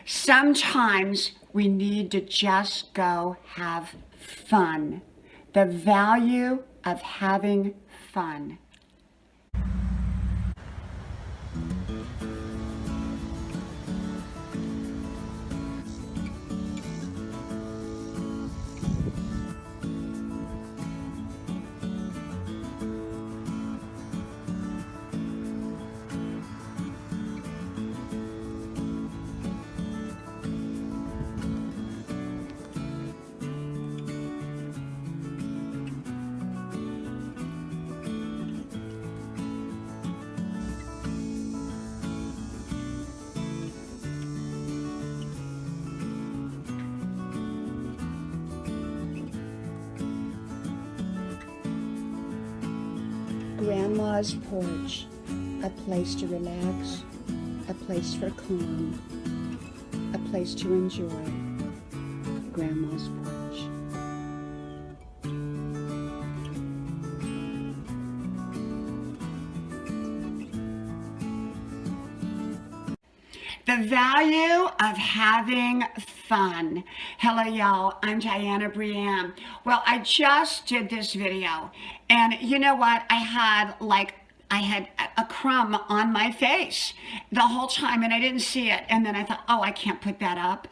Sometimes we need to just go have fun. The value of having fun. Grandma's porch, a place to relax, a place for calm, a place to enjoy. Grandma's porch. The value of having fun. Hello, y'all. I'm Diana Brienne. Well, I just did this video, and you know what? I had a crumb on my face the whole time, and I didn't see it. And then I thought, oh, I can't put that up.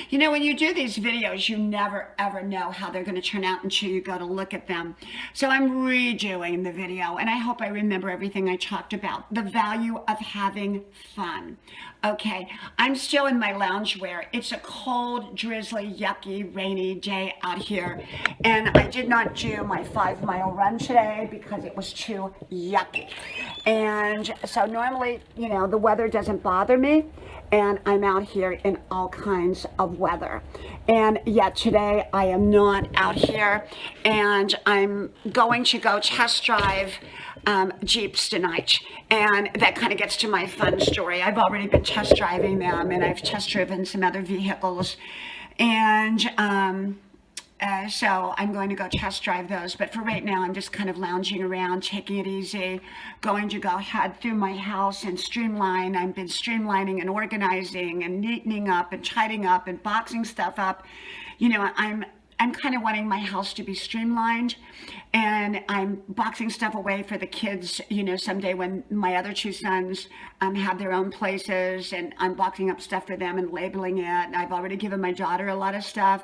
You know, when you do these videos, you never ever know how they're going to turn out until you go to look at them. So I'm redoing the video, and I hope I remember everything I talked about. The value of having fun. Okay, I'm still in my loungewear. It's a cold, drizzly, yucky, rainy day out here, and I did not do my 5-mile run today because it was too yucky. And so normally, you know, the weather doesn't bother me, and I'm out here in all kinds of weather. And yet today I am not out here, and I'm going to go test drive Jeeps tonight. And that kind of gets to my fun story. I've already been test driving them, and I've test driven some other vehicles. And so I'm going to go test drive those. But for right now, I'm just kind of lounging around, taking it easy, going to go head through my house and streamline. I've been streamlining and organizing and neatening up and tidying up and boxing stuff up. You know, I'm kind of wanting my house to be streamlined, and I'm boxing stuff away for the kids, you know, someday when my other two sons have their own places, and I'm boxing up stuff for them and labeling it. And I've already given my daughter a lot of stuff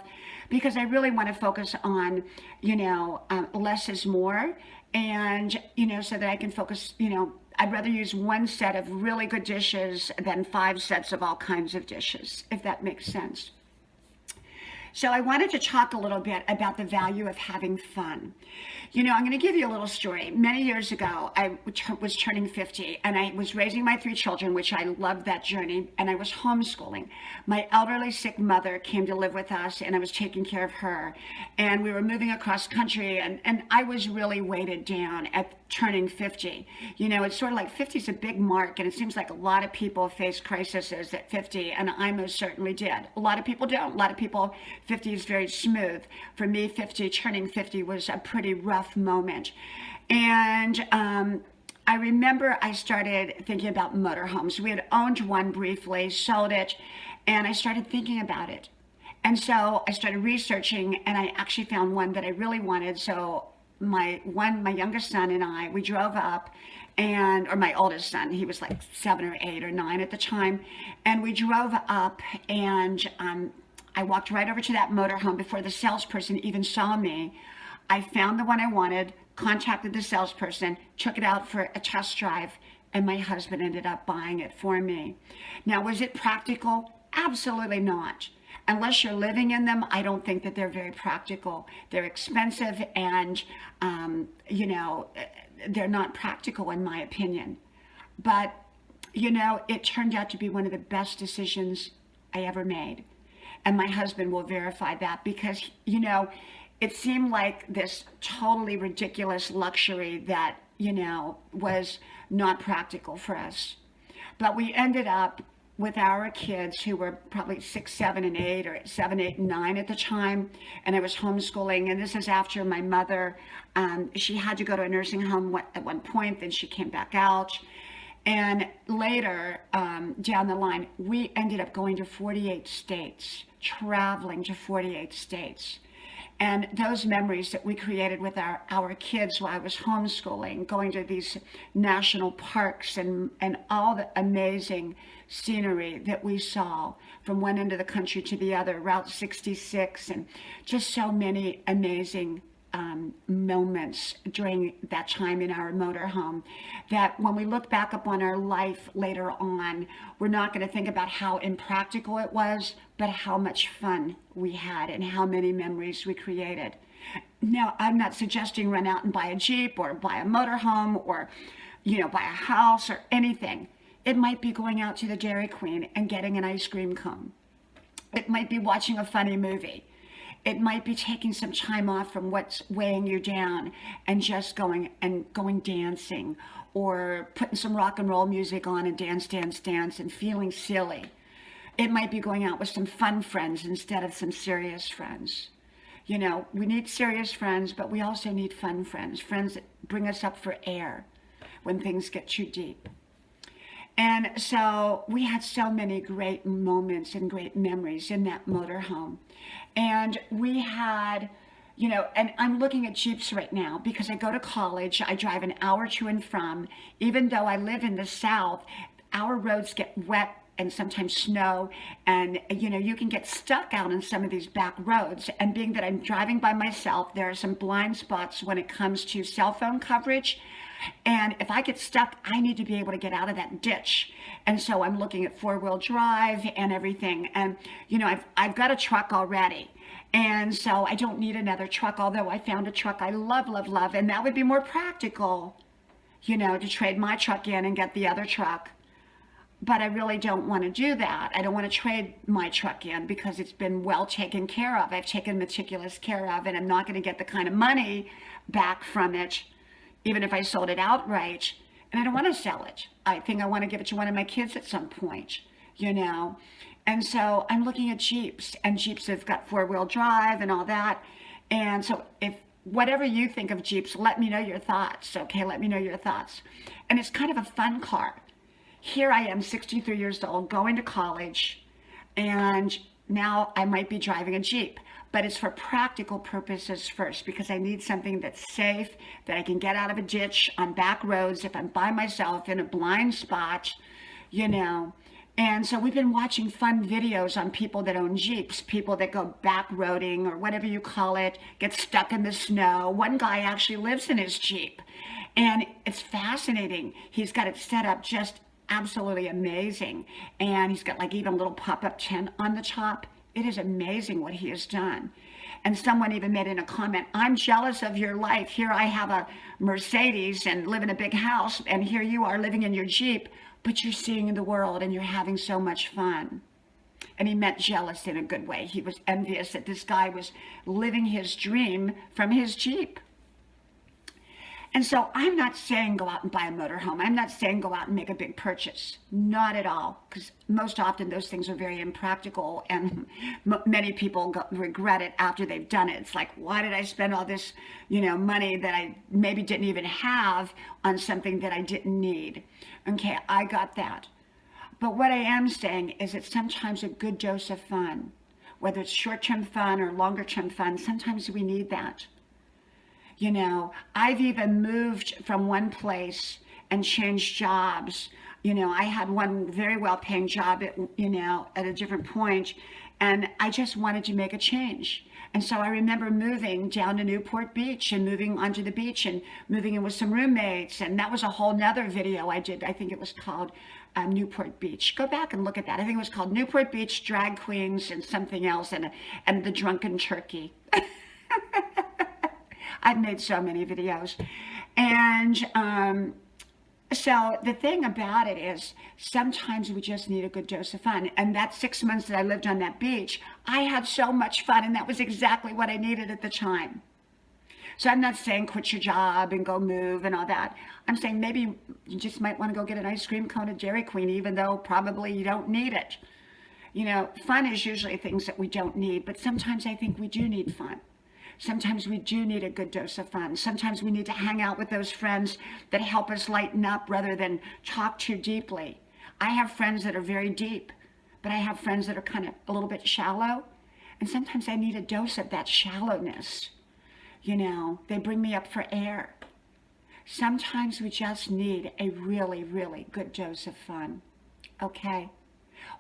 because I really want to focus on, you know, less is more, and, you know, so that I can focus, you know, I'd rather use one set of really good dishes than 5 sets of all kinds of dishes, if that makes sense. So I wanted to talk a little bit about the value of having fun. You know, I'm going to give you a little story. Many years ago, I was turning 50, and I was raising my 3 children, which I loved that journey, and I was homeschooling. My elderly sick mother came to live with us, and I was taking care of her. And we were moving across country, and I was really weighted down at turning 50. You know, it's sort of like 50 is a big mark, and it seems like a lot of people face crises at 50, and I most certainly did. A lot of people don't. A lot of people, 50 is very smooth. For me, turning 50 was a pretty rough moment. And I remember I started thinking about motorhomes. We had owned one briefly, sold it, and I started thinking about it. And so I started researching, and I actually found one that I really wanted. So my youngest son and I, we drove up, or my oldest son, he was like 7 or 8 or 9 at the time, and we drove up, and I walked right over to that motorhome before the salesperson even saw me. I found the one I wanted, contacted the salesperson, took it out for a test drive, and my husband ended up buying it for me. Now, was it practical? Absolutely not. Unless you're living in them, I don't think that they're very practical. They're expensive, and, you know, they're not practical in my opinion. But, you know, it turned out to be one of the best decisions I ever made. And my husband will verify that because, you know, it seemed like this totally ridiculous luxury that, you know, was not practical for us. But we ended up with our kids, who were probably 6, 7, and 8, or 7, 8, and 9 at the time, and I was homeschooling. And this is after my mother, she had to go to a nursing home at one point, then she came back out. And later, down the line, we ended up going to 48 states, traveling to 48 states. And those memories that we created with our kids while I was homeschooling, going to these national parks and all the amazing scenery that we saw from one end of the country to the other, Route 66, and just so many amazing moments during that time in our motorhome, that when we look back upon our life later on, we're not going to think about how impractical it was, but how much fun we had and how many memories we created. Now, I'm not suggesting run out and buy a Jeep or buy a motorhome or, buy a house or anything. It might be going out to the Dairy Queen and getting an ice cream cone. It might be watching a funny movie. It might be taking some time off from what's weighing you down and just going dancing, or putting some rock and roll music on and dance and feeling silly. It might be going out with some fun friends instead of some serious friends. We need serious friends, but we also need fun friends that bring us up for air when things get too deep. And so we had so many great moments and great memories in that motorhome. And we had, and I'm looking at Jeeps right now because I go to college. I drive an hour to and from. Even though I live in the South, our roads get wet and sometimes snow. And, you can get stuck out on some of these back roads. And being that I'm driving by myself, there are some blind spots when it comes to cell phone coverage. And if I get stuck, I need to be able to get out of that ditch. And so I'm looking at 4-wheel drive and everything. And, I've got a truck already. And so I don't need another truck, although I found a truck I love, love, love. And that would be more practical, to trade my truck in and get the other truck. But I really don't want to do that. I don't want to trade my truck in because it's been well taken care of. I've taken meticulous care of, and I'm not going to get the kind of money back from it, even if I sold it outright. And I don't want to sell it. I think I want to give it to one of my kids at some point, And so I'm looking at Jeeps, and Jeeps have got 4-wheel drive and all that. And so if whatever you think of Jeeps, let me know your thoughts, okay? Let me know your thoughts. And it's kind of a fun car. Here I am, 63 years old, going to college, and now I might be driving a Jeep. But it's for practical purposes first, because I need something that's safe, that I can get out of a ditch on back roads if I'm by myself in a blind spot, And so we've been watching fun videos on people that own Jeeps, people that go back roading or whatever you call it, get stuck in the snow. One guy actually lives in his Jeep, and it's fascinating. He's got it set up just absolutely amazing. And he's got even a little pop-up tent on the top. It is amazing what he has done. And someone even made in a comment, I'm jealous of your life. Here I have a Mercedes and live in a big house, and here you are living in your Jeep, but you're seeing the world and you're having so much fun. And he meant jealous in a good way. He was envious that this guy was living his dream from his Jeep. And so I'm not saying go out and buy a motorhome. I'm not saying go out and make a big purchase. Not at all, because most often those things are very impractical, and many people regret it after they've done it. It's like, why did I spend all this, money that I maybe didn't even have on something that I didn't need? Okay, I got that. But what I am saying is it's sometimes a good dose of fun, whether it's short-term fun or longer-term fun. Sometimes we need that. I've even moved from one place and changed jobs. I had one very well-paying job at a different point, and I just wanted to make a change. And so I remember moving down to Newport Beach and moving onto the beach and moving in with some roommates. And that was a whole nother video I did. I think it was called Newport Beach. Go back and look at that. I think it was called Newport Beach, Drag Queens, and something else, and the Drunken Turkey. I've made so many videos. And so the thing about it is sometimes we just need a good dose of fun. And that 6 months that I lived on that beach, I had so much fun, and that was exactly what I needed at the time. So I'm not saying quit your job and go move and all that. I'm saying maybe you just might want to go get an ice cream cone at Dairy Queen, even though probably you don't need it. Fun is usually things that we don't need, but sometimes I think we do need fun. Sometimes we do need a good dose of fun. Sometimes we need to hang out with those friends that help us lighten up rather than talk too deeply. I have friends that are very deep, but I have friends that are kind of a little bit shallow. And sometimes I need a dose of that shallowness. They bring me up for air. Sometimes we just need a really, really good dose of fun. Okay?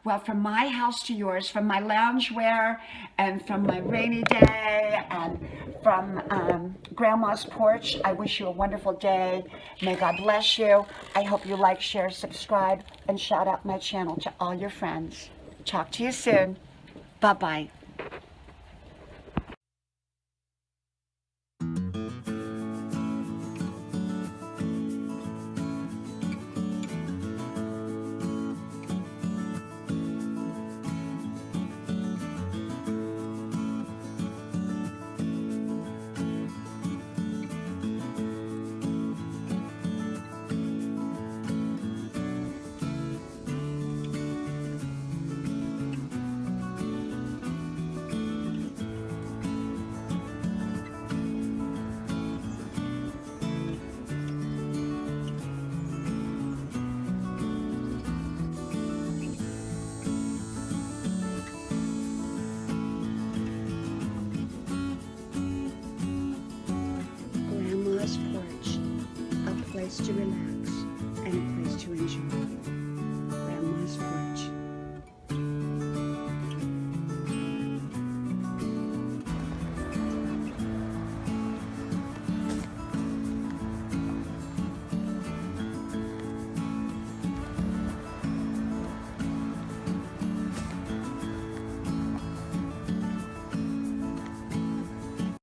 Well, from my house to yours, from my loungewear and from my rainy day and from Grandma's porch, I wish you a wonderful day. May God bless you. I hope you like, share, subscribe, and shout out my channel to all your friends. Talk to you soon. Bye-bye. Grandma's porch, a place to relax and a place to enjoy. Grandma's porch.